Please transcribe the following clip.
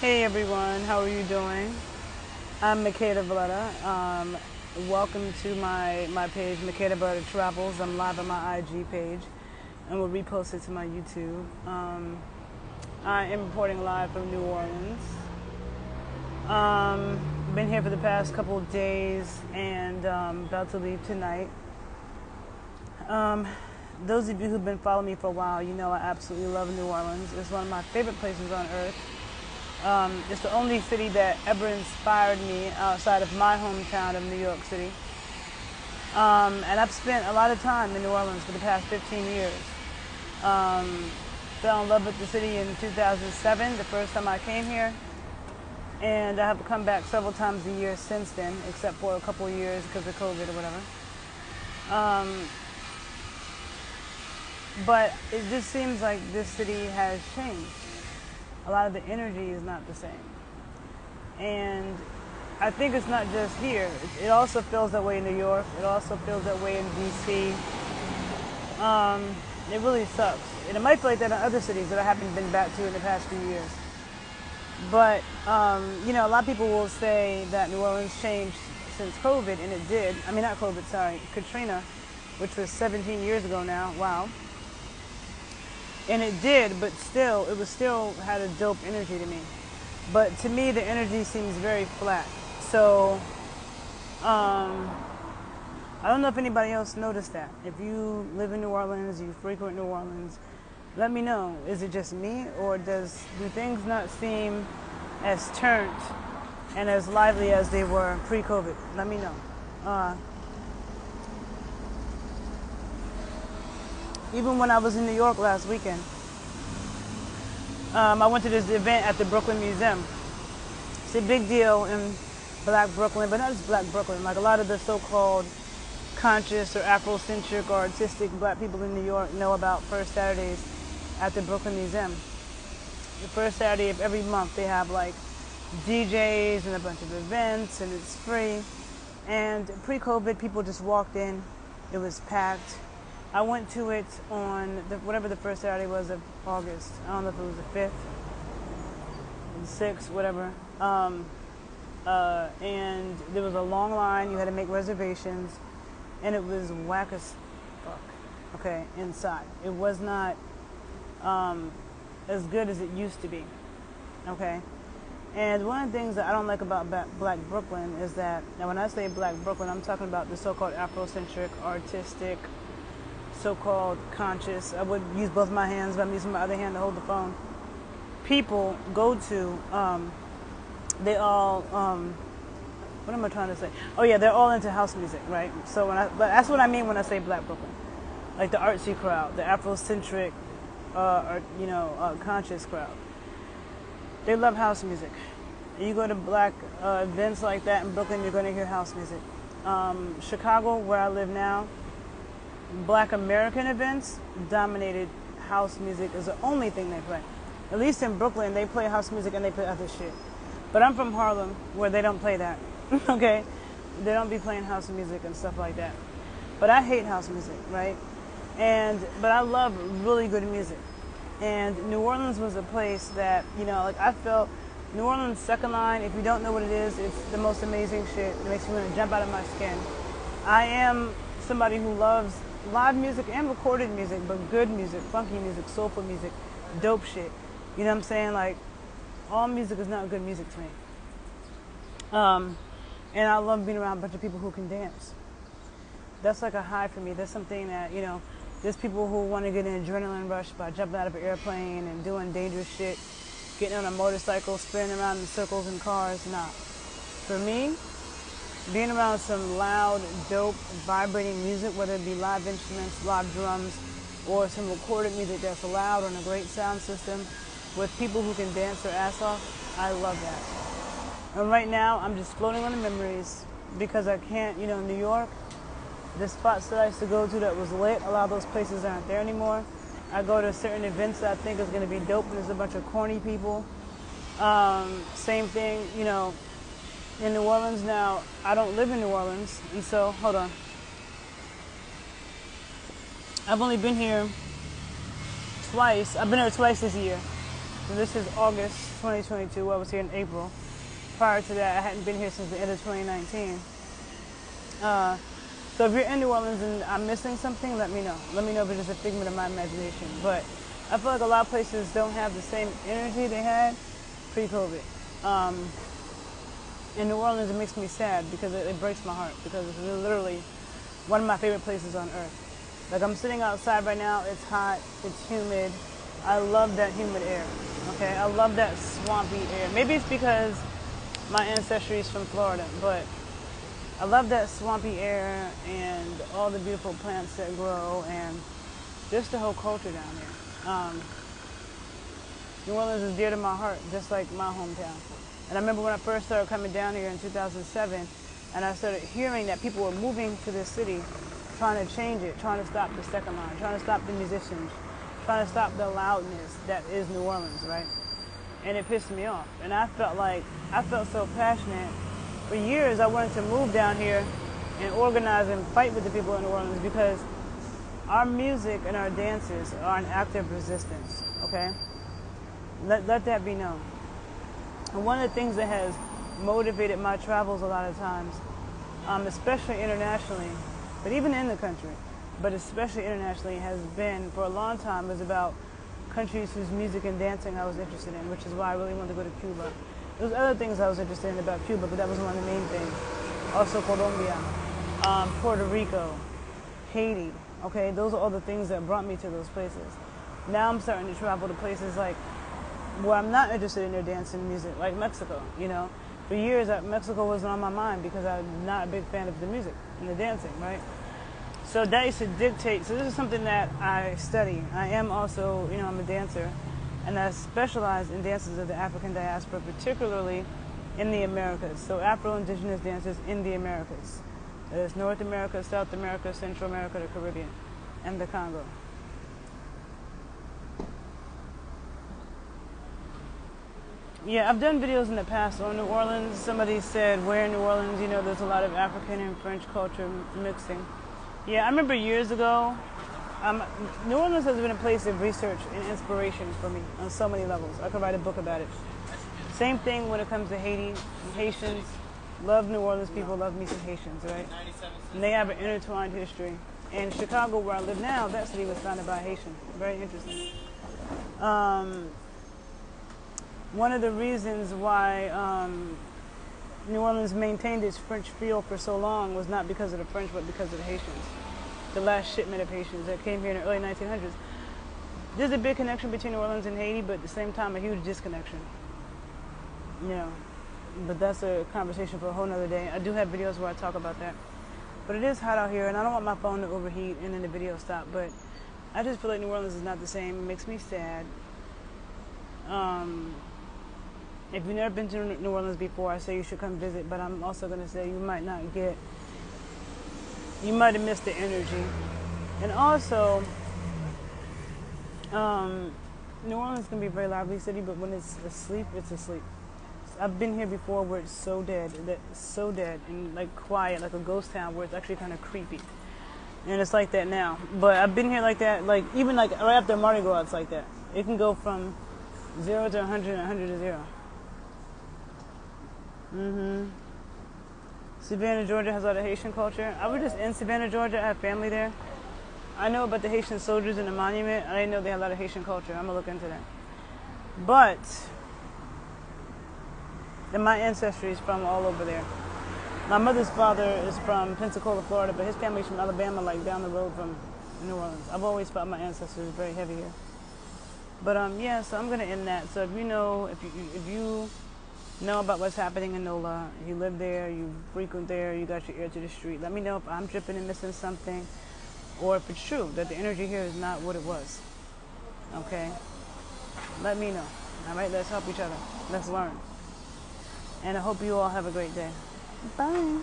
Hey everyone, how are you doing? I'm Makeda Valletta. Welcome to my page, Makeda Valletta Travels. I'm live on my IG page and will repost it to my YouTube. I am reporting live from New Orleans. Been here for the past couple of days and about to leave tonight. Those of you who've been following me for a while, you know I absolutely love New Orleans. It's one of my favorite places on earth. It's the only city that ever inspired me outside of my hometown of New York City. And I've spent a lot of time in New Orleans for the past 15 years. Fell in love with the city in 2007, the first time I came here. And I have come back several times a year since then, except for a couple of years because of COVID or whatever. But it just seems like this city has changed. A lot of the energy is not the same. And I think it's not just here. It also feels that way in New York. It also feels that way in DC. It really sucks. And it might feel like that in other cities that I haven't been back to in the past few years. But, a lot of people will say that New Orleans changed since COVID, and it did. I mean, not COVID, sorry, Katrina, which was 17 years ago now. Wow. And it did, but still, it was still had a dope energy to me. But to me, the energy seems very flat. So, I don't know if anybody else noticed that. If you live in New Orleans, you frequent New Orleans, let me know. Is it just me, or do things not seem as turned and as lively as they were pre-COVID? Let me know. Even when I was in New York last weekend, I went to this event at the Brooklyn Museum. It's a big deal in Black Brooklyn, but not just Black Brooklyn. Like a lot of the so-called conscious or Afrocentric or artistic Black people in New York know about First Saturdays at the Brooklyn Museum. The first Saturday of every month they have like DJs and a bunch of events, and it's free. And pre-COVID, people just walked in. It was packed. I went to it on whatever the first Saturday was of August. I don't know if it was the 5th, the 6th, whatever. And there was a long line. You had to make reservations. And it was whack as fuck, okay, inside. It was not as good as it used to be, okay? And one of the things that I don't like about Black Brooklyn is that, now when I say Black Brooklyn, I'm talking about the so-called Afrocentric, artistic, so-called conscious. I would use both my hands, but I'm using my other hand to hold the phone. People go to, they all, what am I trying to say? Oh yeah, they're all into house music, right? So but that's what I mean when I say Black Brooklyn. Like the artsy crowd, the Afrocentric, conscious crowd. They love house music. You go to Black events like that in Brooklyn, you're going to hear house music. Chicago, where I live now, Black American events dominated house music is the only thing they play. At least in Brooklyn, they play house music and they play other shit. But I'm from Harlem, where they don't play that. Okay? They don't be playing house music and stuff like that. But I hate house music, right? But I love really good music. And New Orleans was a place that, I felt New Orleans second line, if you don't know what it is, it's the most amazing shit. It makes me want to jump out of my skin. I am somebody who loves live music and recorded music, but good music, funky music, soulful music, dope shit. You know what I'm saying? Like, all music is not good music to me. And I love being around a bunch of people who can dance. That's like a high for me. That's something that, there's people who want to get an adrenaline rush by jumping out of an airplane and doing dangerous shit, getting on a motorcycle, spinning around in circles in cars. Nah. For me, being around some loud, dope, vibrating music, whether it be live instruments, live drums, or some recorded music that's loud on a great sound system with people who can dance their ass off, I love that. And right now, I'm just floating on the memories because I can't, New York, the spots that I used to go to that was lit, a lot of those places aren't there anymore. I go to certain events that I think is going to be dope, and there's a bunch of corny people. Same thing, in New Orleans now. I don't live in New Orleans, and so, hold on. I've only been here twice. I've been here twice this year. So this is August. 2022. I was here in April. Prior to that, I hadn't been here since the end of 2019. So if you're in New Orleans and I'm missing something, let me know. Let me know if it's just a figment of my imagination. But I feel like a lot of places don't have the same energy they had pre-COVID. In New Orleans, it makes me sad because it breaks my heart because it's literally one of my favorite places on earth. Like I'm sitting outside right now, it's hot, it's humid. I love that humid air, okay? I love that swampy air. Maybe it's because my ancestry is from Florida, but I love that swampy air and all the beautiful plants that grow and just the whole culture down here. New Orleans is dear to my heart, just like my hometown. And I remember when I first started coming down here in 2007, and I started hearing that people were moving to this city, trying to change it, trying to stop the second line, trying to stop the musicians, trying to stop the loudness that is New Orleans, right? And it pissed me off. And I felt so passionate. For years, I wanted to move down here and organize and fight with the people in New Orleans because our music and our dances are an act of resistance, okay? Let that be known. And one of the things that has motivated my travels a lot of times, especially internationally, but even in the country, but especially internationally, has been for a long time is about countries whose music and dancing I was interested in, which is why I really wanted to go to Cuba. There was other things I was interested in about Cuba, but that was one of the main things. Also Colombia, Puerto Rico, Haiti, okay? Those are all the things that brought me to those places. Now I'm starting to travel to places like where I'm not interested in their dance and music, like Mexico, you know. For years, Mexico wasn't on my mind because I'm not a big fan of the music and the dancing, right? So that used to dictate. So this is something that I study. I am also, you know, I'm a dancer, and I specialize in dances of the African diaspora, particularly in the Americas. So Afro-Indigenous dances in the Americas. That is North America, South America, Central America, the Caribbean, and the Congo. Yeah, I've done videos in the past on New Orleans. Somebody said, where in New Orleans, you know, there's a lot of African and French culture mixing. Yeah, I remember years ago, New Orleans has been a place of research and inspiration for me on so many levels. I could write a book about it. Same thing when it comes to Haiti. Haitians love New Orleans people, love me some Haitians, right? And they have an intertwined history. And Chicago, where I live now, that city was founded by a Haitian. Very interesting. One of the reasons why New Orleans maintained its French feel for so long was not because of the French, but because of the Haitians. The last shipment of Haitians that came here in the early 1900s. There's a big connection between New Orleans and Haiti, but at the same time, a huge disconnection. You know, but that's a conversation for a whole nother day. I do have videos where I talk about that. But it is hot out here, and I don't want my phone to overheat and then the video stop. But I just feel like New Orleans is not the same. It makes me sad. If you've never been to New Orleans before, I say you should come visit, but I'm also going to say you might have missed the energy. And also, New Orleans can be a very lively city, but when it's asleep, it's asleep. I've been here before where it's so dead, and like quiet, like a ghost town where it's actually kind of creepy. And it's like that now. But I've been here like that, like even like right after Mardi Gras, it's like that. It can go from 0 to 100 and 100 to 0. Savannah, Georgia has a lot of Haitian culture. I was just in Savannah, Georgia. I have family there. I know about the Haitian soldiers in the monument. I didn't know they had a lot of Haitian culture. I'm going to look into that. But my ancestry is from all over there. My mother's father is from Pensacola, Florida, but his family's from Alabama, like down the road from New Orleans. I've always felt my ancestors very heavy here. But yeah, so I'm going to end that. So if you know about what's happening in NOLA, you live there, you frequent there, you got your ear to the street, let me know if I'm tripping and missing something, or if it's true that the energy here is not what it was. Okay? Let me know. All right? Let's help each other. Let's learn. And I hope you all have a great day. Bye.